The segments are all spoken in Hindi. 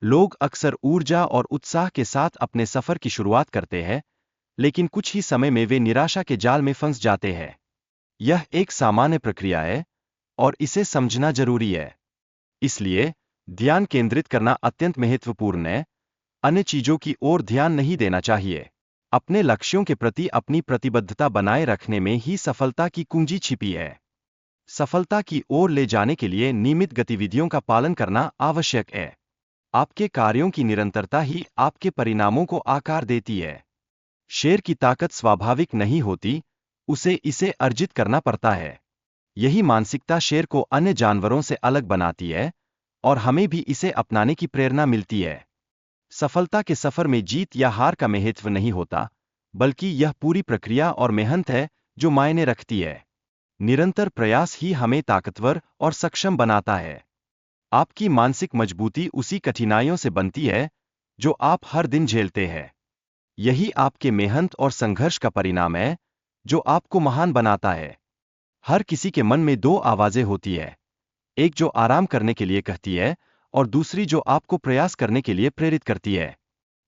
लोग अक्सर ऊर्जा और उत्साह के साथ अपने सफर की शुरुआत करते हैं, लेकिन कुछ ही समय में वे निराशा के जाल में फंस जाते हैं। यह एक सामान्य प्रक्रिया है और इसे समझना जरूरी है। इसलिए ध्यान केंद्रित करना अत्यंत महत्वपूर्ण है। अन्य चीजों की ओर ध्यान नहीं देना चाहिए। अपने लक्ष्यों के प्रति अपनी प्रतिबद्धता बनाए रखने में ही सफलता की कुंजी छिपी है। सफलता की ओर ले जाने के लिए नियमित गतिविधियों का पालन करना आवश्यक है। आपके कार्यों की निरंतरता ही आपके परिणामों को आकार देती है। शेर की ताकत स्वाभाविक नहीं होती, उसे इसे अर्जित करना पड़ता है। यही मानसिकता शेर को अन्य जानवरों से अलग बनाती है और हमें भी इसे अपनाने की प्रेरणा मिलती है। सफलता के सफर में जीत या हार का महत्व नहीं होता, बल्कि यह पूरी प्रक्रिया और मेहनत है जो मायने रखती है। निरंतर प्रयास ही हमें ताकतवर और सक्षम बनाता है। आपकी मानसिक मजबूती उसी कठिनाइयों से बनती है जो आप हर दिन झेलते हैं। यही आपके मेहनत और संघर्ष का परिणाम है जो आपको महान बनाता है। हर किसी के मन में दो आवाजें होती है, एक जो आराम करने के लिए कहती है और दूसरी जो आपको प्रयास करने के लिए प्रेरित करती है।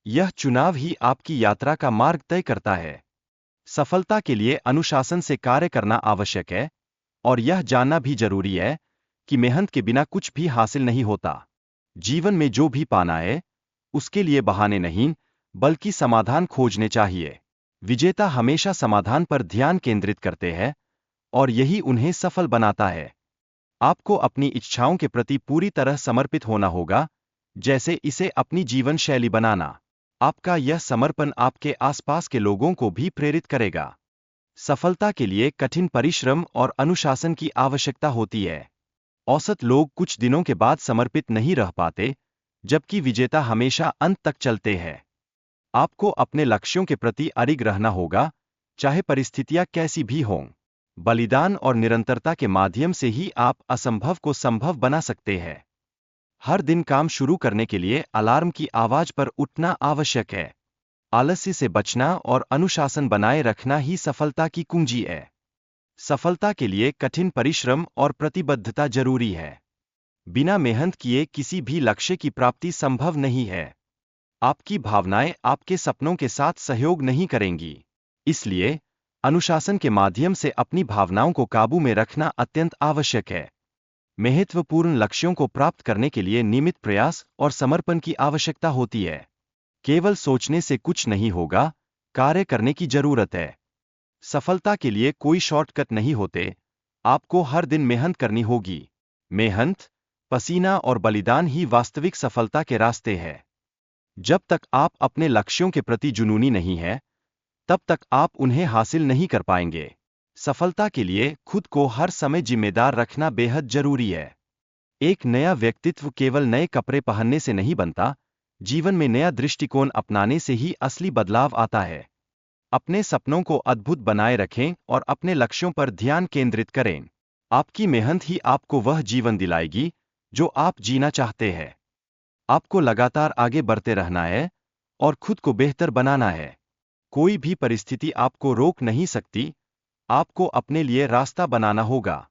यह चुनाव ही आपकी यात्रा का मार्ग तय करता है। सफलता के लिए अनुशासन से कार्य करना आवश्यक है और यह जानना भी जरूरी है कि मेहनत के बिना कुछ भी हासिल नहीं होता। जीवन में जो भी पाना है, उसके लिए बहाने नहीं, बल्कि समाधान खोजने चाहिए। विजेता हमेशा समाधान पर ध्यान केंद्रित करते हैं और यही उन्हें सफल बनाता है। आपको अपनी इच्छाओं के प्रति पूरी तरह समर्पित होना होगा, जैसे इसे अपनी जीवन शैली बनाना। आपका यह समर्पण आपके आसपास के लोगों को भी प्रेरित करेगा। सफलता के लिए कठिन परिश्रम और अनुशासन की आवश्यकता होती है। औसत लोग कुछ दिनों के बाद समर्पित नहीं रह पाते, जबकि विजेता हमेशा अंत तक चलते हैं। आपको अपने लक्ष्यों के प्रति अडिग रहना होगा, चाहे परिस्थितियां कैसी भी हों। बलिदान और निरंतरता के माध्यम से ही आप असंभव को संभव बना सकते हैं। हर दिन काम शुरू करने के लिए अलार्म की आवाज पर उठना आवश्यक है। आलस्य से बचना और अनुशासन बनाए रखना ही सफलता की कुंजी है। सफलता के लिए कठिन परिश्रम और प्रतिबद्धता जरूरी है। बिना मेहनत किए किसी भी लक्ष्य की प्राप्ति संभव नहीं है। आपकी भावनाएं आपके सपनों के साथ सहयोग नहीं करेंगी। इसलिए अनुशासन के माध्यम से अपनी भावनाओं को काबू में रखना अत्यंत आवश्यक है। महत्वपूर्ण लक्ष्यों को प्राप्त करने के लिए नियमित प्रयास और समर्पण की आवश्यकता होती है। केवल सोचने से कुछ नहीं होगा, कार्य करने की जरूरत है। सफलता के लिए कोई शॉर्टकट नहीं होते, आपको हर दिन मेहनत करनी होगी। मेहनत, पसीना और बलिदान ही वास्तविक सफलता के रास्ते हैं। जब तक आप अपने लक्ष्यों के प्रति जुनूनी नहीं है, तब तक आप उन्हें हासिल नहीं कर पाएंगे। सफलता के लिए खुद को हर समय जिम्मेदार रखना बेहद जरूरी है। एक नया व्यक्तित्व केवल नए कपड़े पहनने से नहीं बनता, जीवन में नया दृष्टिकोण अपनाने से ही असली बदलाव आता है। अपने सपनों को अद्भुत बनाए रखें और अपने लक्ष्यों पर ध्यान केंद्रित करें। आपकी मेहनत ही आपको वह जीवन दिलाएगी जो आप जीना चाहते हैं। आपको लगातार आगे बढ़ते रहना है और खुद को बेहतर बनाना है। कोई भी परिस्थिति आपको रोक नहीं सकती, आपको अपने लिए रास्ता बनाना होगा।